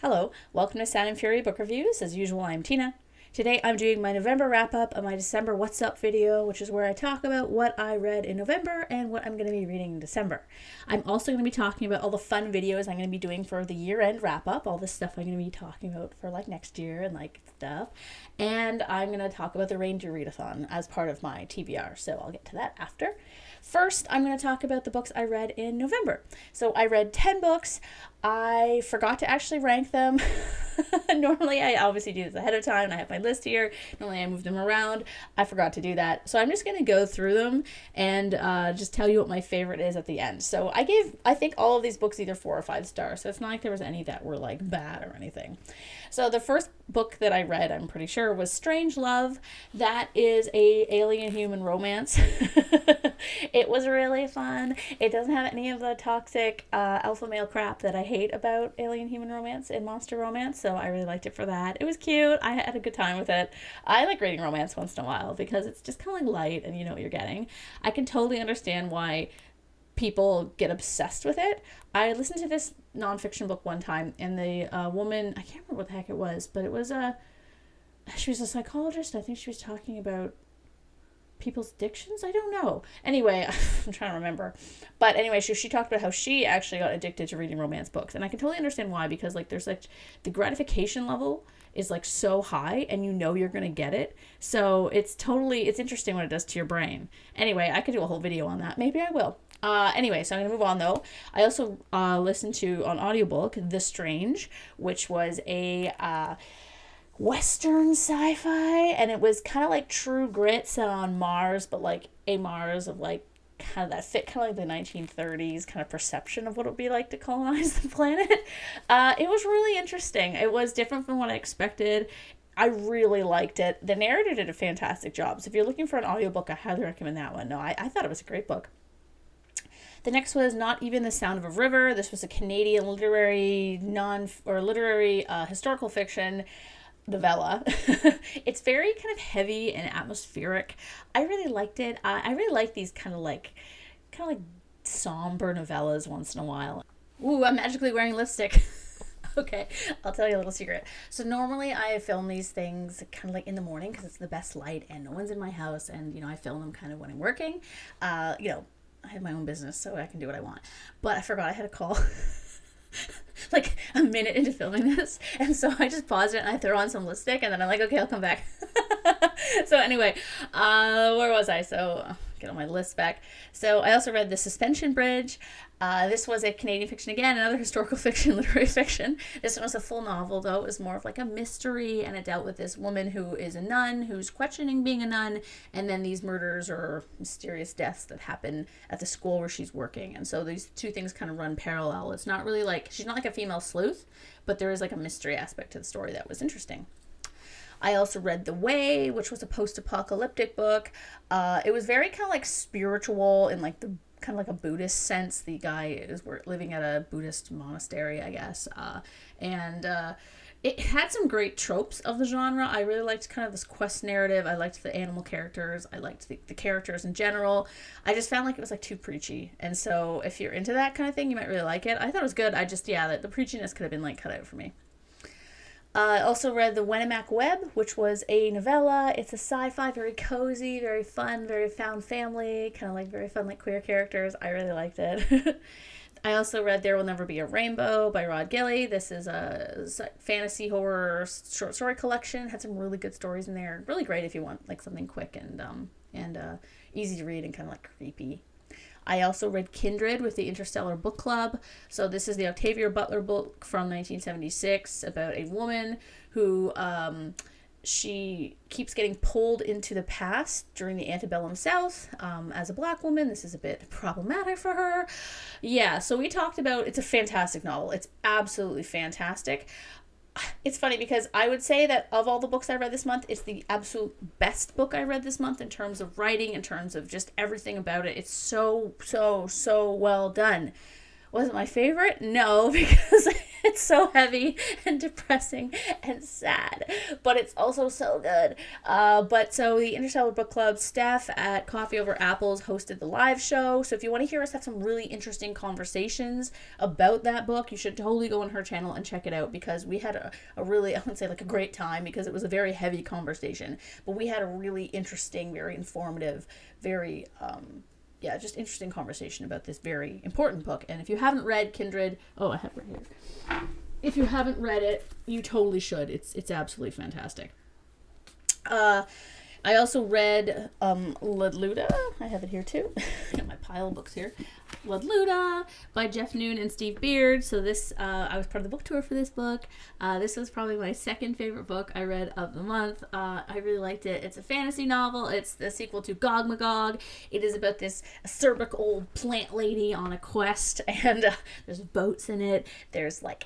Hello, welcome to Sound and Fury Book Reviews. As usual, I'm Tina. Today I'm doing my November wrap-up of my December What's Up video, which is where I talk about what I read in November and what I'm going to be reading in December. I'm also going to be talking about all the fun videos I'm going to be doing for the year-end wrap-up, all the stuff I'm going to be talking about for like next year and like stuff. And I'm going to talk about the Reindeer Readathon as part of my TBR, so I'll get to that after. First, I'm going to talk about the books I read in November. So I read 10 books. I forgot to actually rank them. Normally, I obviously do this ahead of time, and I have my list here. Normally, I move them around. I forgot to do that. So I'm just going to go through them and just tell you what my favorite is at the end. So I think all of these books either 4 or 5 stars. So it's not like there was any that were like bad or anything. So the first book that I read, I'm pretty sure, was Strange Love. That is a alien-human romance. It was really fun. It doesn't have any of the toxic alpha male crap that I hate about alien-human romance and monster romance, so I really liked it for that. It was cute. I had a good time with it. I like reading romance once in a while because it's just kind of like light and you know what you're getting. I can totally understand why people get obsessed with it. I listened to this nonfiction book one time, and the woman, I can't remember what the heck it was, but it was she was a psychologist. I think she was talking about people's addictions. I don't know. Anyway, I'm trying to remember. But anyway, she talked about how she actually got addicted to reading romance books. And I can totally understand why, because like there's like the gratification level is like so high and you know you're going to get it. So it's interesting what it does to your brain. Anyway, I could do a whole video on that. Maybe I will. Anyway, so I'm going to move on though. I also listened to on audiobook The Strange, which was a Western sci-fi, and it was kind of like True Grit set on Mars, but like a Mars of like kind of that fit kind of like the 1930s kind of perception of what it would be like to colonize the planet. It was really interesting. It was different from what I expected. I really liked it. The narrator did a fantastic job. So if you're looking for an audiobook, I highly recommend that one. No, I thought it was a great book. The next was Not Even the Sound of a River. This was a Canadian literary historical fiction novella. It's very kind of heavy and atmospheric. I really liked it. I really like these kind of like somber novellas once in a while. Ooh, I'm magically wearing lipstick. Okay, I'll tell you a little secret. So normally I film these things kind of like in the morning because it's the best light and no one's in my house, and I film them kind of when I'm working. I have my own business, so I can do what I want. But I forgot I had a call like a minute into filming this, and so I just paused it and I threw on some lipstick, and then I'm like, okay, I'll come back. So anyway, where was I? So get all my lists back. So I also read The Suspension Bridge. This was a Canadian fiction again, another historical fiction, literary fiction. This one was a full novel, though. It was more of like a mystery, and it dealt with this woman who is a nun, who's questioning being a nun, and then these murders or mysterious deaths that happen at the school where she's working. And so these two things kind of run parallel. It's not really like, she's not like a female sleuth, but there is like a mystery aspect to the story that was interesting. I also read The Way, which was a post-apocalyptic book. It was very kind of like spiritual in like the kind of like a Buddhist sense. The guy is living at a Buddhist monastery, I guess. And it had some great tropes of the genre. I really liked kind of this quest narrative. I liked the animal characters. I liked the characters in general. I just found like it was like too preachy. And so if you're into that kind of thing, you might really like it. I thought it was good. I just, yeah, the preachiness could have been like cut out for me. I also read The Wenemac Web, which was a novella. It's a sci-fi, very cozy, very fun, very found family, kind of like very fun, like queer characters. I really liked it. I also read There Will Never Be a Rainbow by Rod Gilly. This is a fantasy horror short story collection. It had some really good stories in there. Really great if you want like something quick and easy to read and kind of like creepy. I also read Kindred with the Interstellar Book Club. So this is the Octavia Butler book from 1976 about a woman who she keeps getting pulled into the past during the antebellum South. As a black woman, this is a bit problematic for her. Yeah, so we talked about, it's a fantastic novel. It's absolutely fantastic. It's funny because I would say that of all the books I read this month, it's the absolute best book I read this month in terms of writing, in terms of just everything about it. It's so well done. Was it my favorite? No, because it's so heavy and depressing and sad, but it's also so good. But so the Interstellar Book Club, Steph at Coffee Over Apples hosted the live show. So if you want to hear us have some really interesting conversations about that book, you should totally go on her channel and check it out, because we had a really, I wouldn't say like a great time, because it was a very heavy conversation, but we had a really interesting, very informative, very just interesting conversation about this very important book. And if you haven't read Kindred, I have it right here. If you haven't read it, you totally should. It's absolutely fantastic. I also read Ludluda. I have it here too. I got my pile of books here. Ludluda by Jeff Noon and Steve Beard. So this, I was part of the book tour for this book. This was probably my second favorite book I read of the month. I really liked it. It's a fantasy novel. It's the sequel to Gog Magog. It is about this acerbic old plant lady on a quest, and there's boats in it. There's like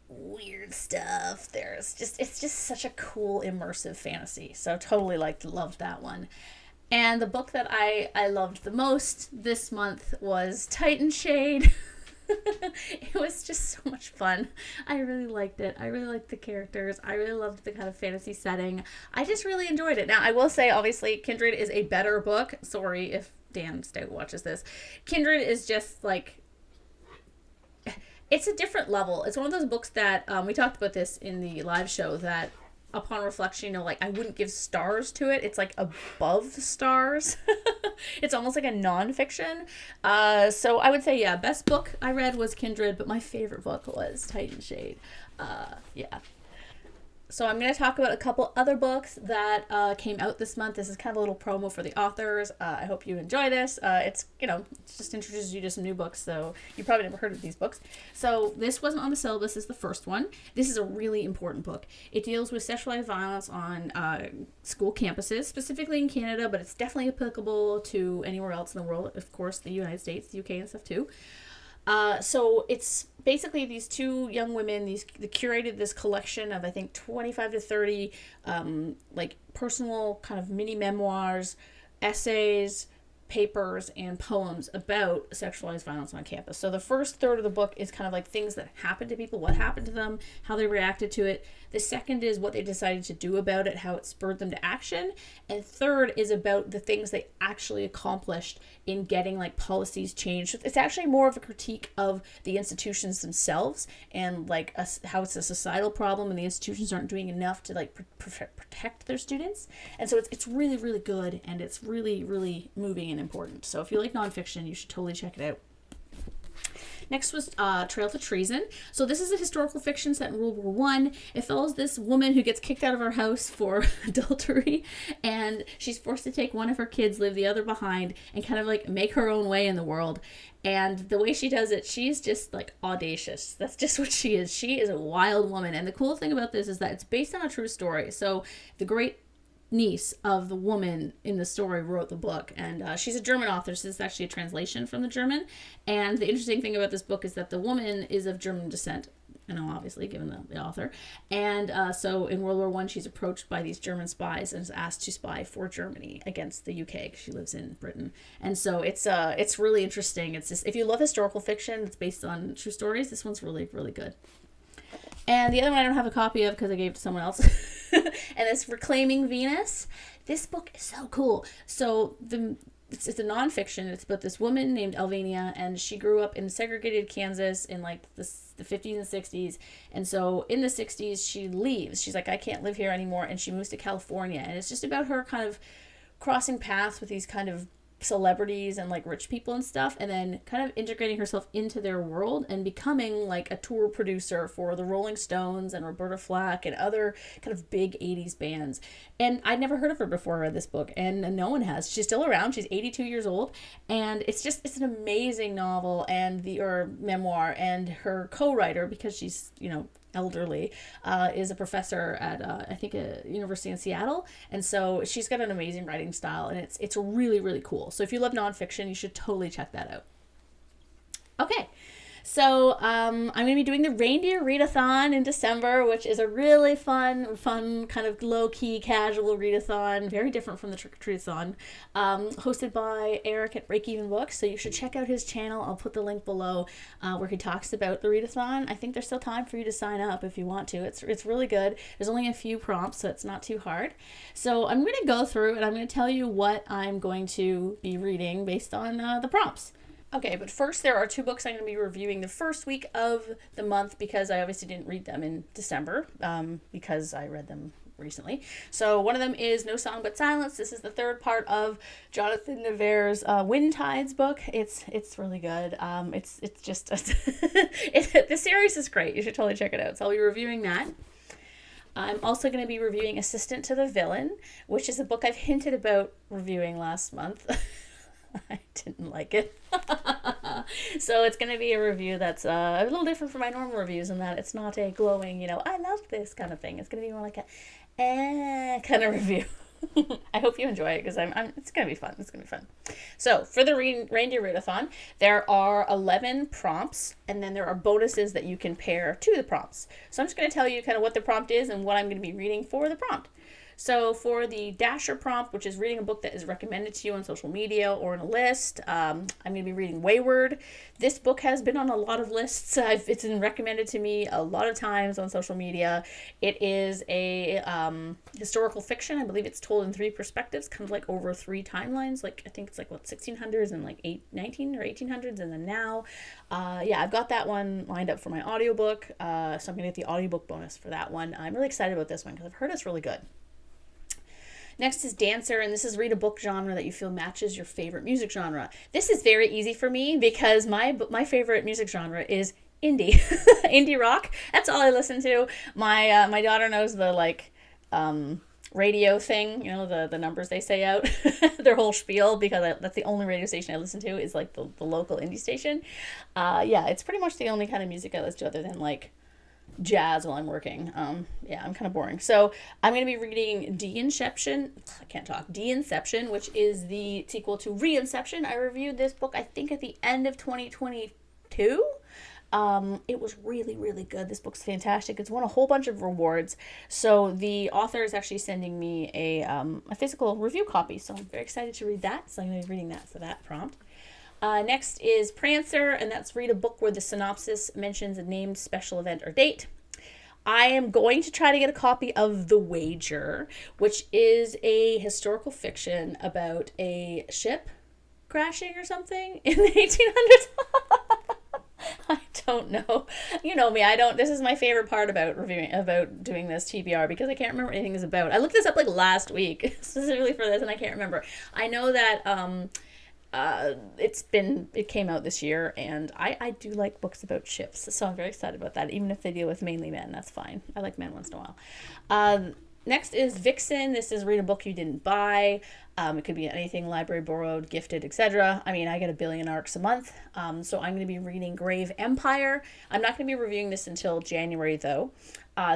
weird stuff. It's just such a cool immersive fantasy. So totally loved that one. And the book that I loved the most this month was Titan Shade. It was just so much fun. I really liked it. I really liked the characters. I really loved the kind of fantasy setting. I just really enjoyed it. Now, I will say, obviously, Kindred is a better book. Sorry if Dan Stout watches this. Kindred is just like, it's a different level. It's one of those books that, we talked about this in the live show, that upon reflection, like, I wouldn't give stars to it. It's like above the stars. It's almost like a nonfiction. So I would say, best book I read was Kindred, but my favorite book was Titan Shade. So I'm going to talk about a couple other books that came out this month. This is kind of a little promo for the authors. I hope you enjoy this. It just introduces you to some new books, so you probably never heard of these books. So this wasn't on the syllabus. This is the first one. This is a really important book. It deals with sexualized violence on school campuses, specifically in Canada, but it's definitely applicable to anywhere else in the world. Of course, the United States, the UK, and stuff too. So it's basically these two young women, they curated this collection of, I think, 25 to 30, like personal kind of mini memoirs, essays, papers, and poems about sexualized violence on campus. So the first third of the book is kind of like things that happened to people, what happened to them, how they reacted to it. The second is what they decided to do about it, how it spurred them to action. And third is about the things they actually accomplished in getting like policies changed. It's actually more of a critique of the institutions themselves, and like how it's a societal problem and the institutions aren't doing enough to like protect their students. And so it's really, really good, and it's really, really moving and important. So if you like nonfiction, you should totally check it out. Next was Trail to Treason. So this is a historical fiction set in World War One. It follows this woman who gets kicked out of her house for adultery, and she's forced to take one of her kids, leave the other behind, and kind of like make her own way in the world. And the way she does it, she's just like audacious. That's just what she is. She is a wild woman. And the cool thing about this is that it's based on a true story. So the great niece of the woman in the story wrote the book, and she's a German author, so this is actually a translation from the German. And the interesting thing about this book is that the woman is of German descent, obviously, given the author. And so in World War One, she's approached by these German spies and is asked to spy for Germany against the UK, because she lives in Britain. And so it's really interesting. It's just, if you love historical fiction that's based on true stories, this one's really, really good. And the other one I don't have a copy of because I gave it to someone else. And it's Reclaiming Venus. This book is so cool. So it's a nonfiction. It's about this woman named Alvania, and she grew up in segregated Kansas in like the 50s and 60s. And so in the 60s, she leaves. She's like, I can't live here anymore. And she moves to California. And it's just about her kind of crossing paths with these kind of celebrities and like rich people and stuff, and then kind of integrating herself into their world and becoming like a tour producer for the Rolling Stones and Roberta Flack and other kind of big 80s bands. And I'd never heard of her before I read this book, and no one has. She's still around. She's 82 years old, and it's an amazing novel and or memoir. And her co-writer, because she's elderly, is a professor at I think a university in Seattle, and so she's got an amazing writing style, and it's really, really cool. So if you love nonfiction, you should totally check that out. Okay, So I'm going to be doing the Reindeer Readathon in December, which is a really fun kind of low-key, casual readathon, very different from the Trick-or-Treatathon, hosted by Eric at Break Even Books. So you should check out his channel. I'll put the link below where he talks about the readathon. I think there's still time for you to sign up if you want to. It's really good. There's only a few prompts, so it's not too hard. So I'm going to go through and I'm going to tell you what I'm going to be reading based on the prompts. Okay, but first there are two books I'm going to be reviewing the first week of the month because I obviously didn't read them in December because I read them recently. So one of them is No Song But Silence. This is the third part of Jonathan Navarre's Wind Tides book. It's really good. It's just the series is great. You should totally check it out. So I'll be reviewing that. I'm also going to be reviewing Assistant to the Villain, which is a book I've hinted about reviewing last month. I didn't like it. So it's going to be a review that's a little different from my normal reviews in that it's not a glowing, I love this kind of thing. It's going to be more like a kind of review. I hope you enjoy it because it's going to be fun. It's going to be fun. So for the Reindeer Readathon, there are 11 prompts and then there are bonuses that you can pair to the prompts. So I'm just going to tell you kind of what the prompt is and what I'm going to be reading for the prompt. So for the Dasher prompt, which is reading a book that is recommended to you on social media or in a list, I'm going to be reading Wayward. This book has been on a lot of lists. It's been recommended to me a lot of times on social media. It is a historical fiction. I believe it's told in 3 perspectives, kind of like over 3 timelines. Like I think it's like 1600s and like 19 or 1800s and then now. Yeah, I've got that one lined up for my audiobook. So I'm going to get the audiobook bonus for that one. I'm really excited about this one because I've heard it's really good. Next is Dancer, and this is read a book genre that you feel matches your favorite music genre. This is very easy for me because my favorite music genre is indie, indie rock. That's all I listen to. My daughter knows the radio thing, the numbers they say out, their whole spiel, because that's the only radio station I listen to is like the local indie station. Yeah, it's pretty much the only kind of music I listen to other than like jazz while I'm working. Yeah, I'm kind of boring. So I'm going to be reading De-Inception, which is the sequel to Re-Inception. I reviewed this book, I think, at the end of 2022. It was really, really good. This book's fantastic. It's won a whole bunch of rewards. So the author is actually sending me a physical review copy. So I'm very excited to read that. So I'm going to be reading that for that prompt. Next is Prancer, and that's read a book where the synopsis mentions a named special event or date. I am going to try to get a copy of The Wager, which is a historical fiction about a ship crashing or something in the 1800s. I don't know. You know me. This is my favorite part about doing this TBR because I can't remember what anything is about. I looked this up like last week specifically for this and I can't remember. I know that it came out this year and I do like books about ships, so I'm very excited about that. Even if they deal with mainly men, that's fine. I like men once in a while. Next is Vixen. This is read a book you didn't buy. It could be anything, library borrowed, gifted, etc. I mean, I get 1 billion arcs a month, so I'm going to be reading Grave Empire. I'm not going to be reviewing this until January, though.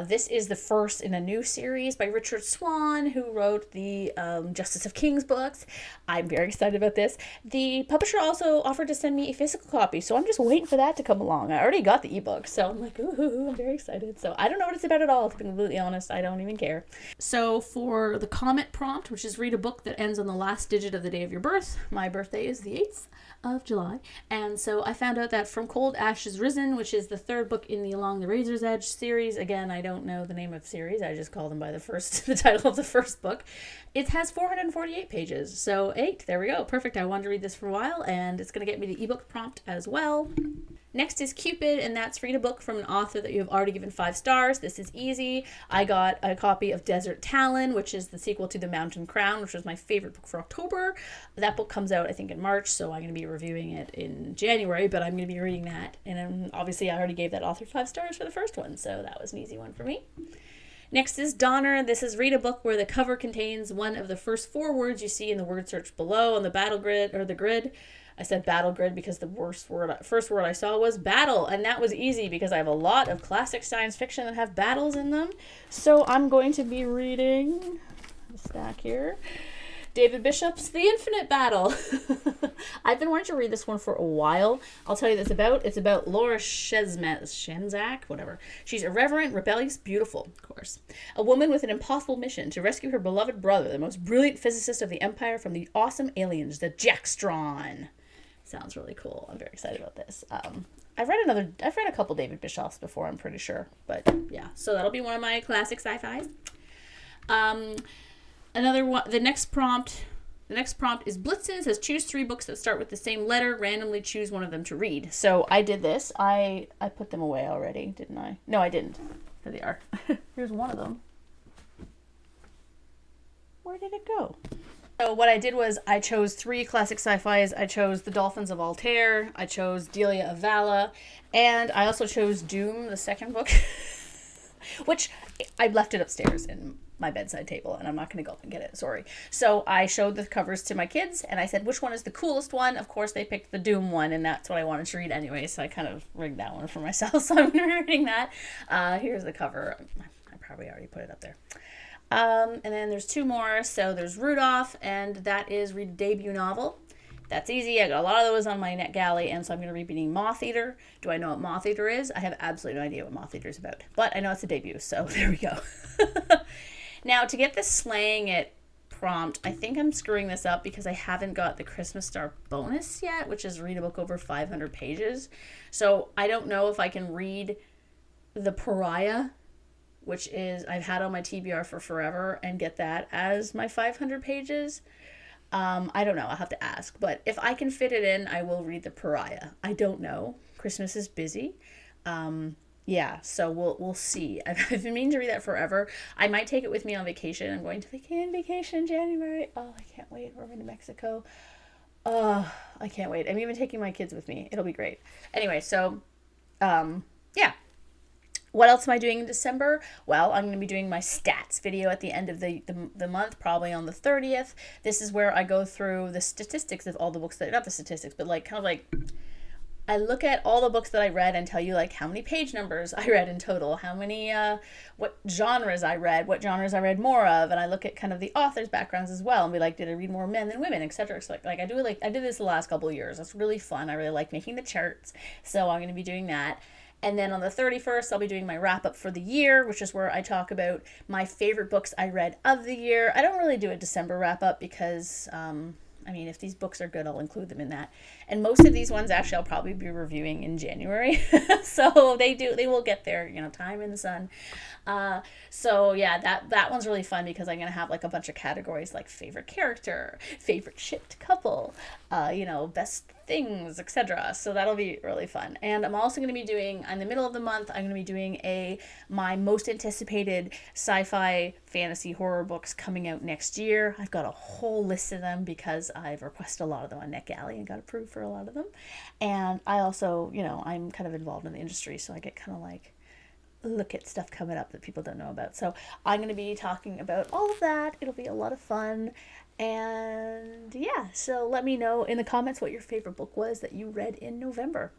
This is the first in a new series by Richard Swan, who wrote the Justice of Kings books. I'm very excited about this. The publisher also offered to send me a physical copy, so I'm just waiting for that to come along. I already got the ebook, so I'm like, ooh, I'm very excited. So I don't know what it's about at all, to be completely honest. I don't even care. So for the Comet prompt, which is read a book that ends on the last digit of the day of your birth. My birthday is the 8th of July. And so I found out that From Cold Ashes Risen, which is the 3rd book in the Along the Razor's Edge series. Again, I don't know the name of series. I just call them by the title of the first book. It has 448 pages. So 8, there we go. Perfect. I wanted to read this for a while and it's going to get me the ebook prompt as well. Next is Cupid, and that's read a book from an author that you have already given 5 stars. This is easy. I got a copy of Desert Talon, which is the sequel to The Mountain Crown, which was my favorite book for October. That book comes out, I think, in March, so I'm going to be reviewing it in January, but I'm going to be reading that. And obviously, I already gave that author 5 stars for the first one, so that was an easy one for me. Next is Donner. This is read a book where the cover contains one of the first 4 words you see in the word search below on the battle grid, or the grid. I said battle grid because the first word I saw was battle, and that was easy because I have a lot of classic science fiction that have battles in them. So I'm going to be reading a stack here. David Bishop's The Infinite Battle. I've been wanting to read this one for a while. I'll tell you what it's about. It's about Laura Shenzak, whatever. She's irreverent, rebellious, beautiful, of course. A woman with an impossible mission to rescue her beloved brother, the most brilliant physicist of the Empire, from the awesome aliens, the Jackstron. Sounds really cool. I'm very excited about this. I've read a couple David Bishops before, I'm pretty sure. But yeah, so that'll be one of my classic sci-fis. Another one, the next prompt is Blitzen. It says choose 3 books that start with the same letter. Randomly choose one of them to read. So I did this. I put them away already, didn't I? No, I didn't. There they are. Here's one of them. Where did it go? So what I did was I chose 3 classic sci-fis. I chose The Dolphins of Altair. I chose Delia of Vala. And I also chose Doom, the second book. Which I left it upstairs in my bedside table, and I'm not going to go up and get it. Sorry. So I showed the covers to my kids, and I said, which one is the coolest one? Of course, they picked the Doom one, and that's what I wanted to read anyway, so I kind of rigged that one for myself, so I'm going to be reading that. Here's the cover. I probably already put it up there. And then there's 2 more. So there's Rudolph, and that is read a debut novel. That's easy. I got a lot of those on my NetGalley, and so I'm going to be reading Moth Eater. Do I know what Moth Eater is? I have absolutely no idea what Moth Eater is about, but I know it's a debut, so there we go. Now, to get the slaying it prompt, I think I'm screwing this up because I haven't got the Christmas Star bonus yet, which is read a book over 500 pages. So I don't know if I can read The Pariah, which is I've had on my TBR for forever, and get that as my 500 pages. I don't know. I'll have to ask. But if I can fit it in, I will read The Pariah. I don't know. Christmas is busy. Yeah, so we'll see. I've been meaning to read that forever. I might take it with me on vacation. I'm going to vacation in January. Oh, I can't wait. We're going to Mexico. Oh, I can't wait. I'm even taking my kids with me. It'll be great. Anyway, so, yeah. What else am I doing in December? Well, I'm going to be doing my stats video at the end of the month, probably on the 30th. This is where I go through the statistics of all the books not the statistics, but like kind of like I look at all the books that I read and tell you like how many page numbers I read in total, how many, what genres I read, what genres I read more of, and I look at kind of the author's backgrounds as well and be like, did I read more men than women, etc. So like I did this the last couple of years. It's really fun. I really like making the charts, so I'm going to be doing that. And then on the 31st, I'll be doing my wrap up for the year, which is where I talk about my favorite books I read of the year. I don't really do a December wrap up because, I mean, if these books are good, I'll include them in that. And most of these ones, actually, I'll probably be reviewing in January. So they will get there, time in the sun. So yeah, that one's really fun because I'm going to have like a bunch of categories like favorite character, favorite shipped couple, best things, etc. So that'll be really fun. And I'm also going to be doing, in the middle of the month, I'm going to be doing my most anticipated sci-fi fantasy horror books coming out next year. I've got a whole list of them because I've requested a lot of them on NetGalley and got approved for a lot of them. And I also, I'm kind of involved in the industry, so I get kind of like look at stuff coming up that people don't know about. So I'm going to be talking about all of that. It'll be a lot of fun. And yeah, so let me know in the comments what your favorite book was that you read in November.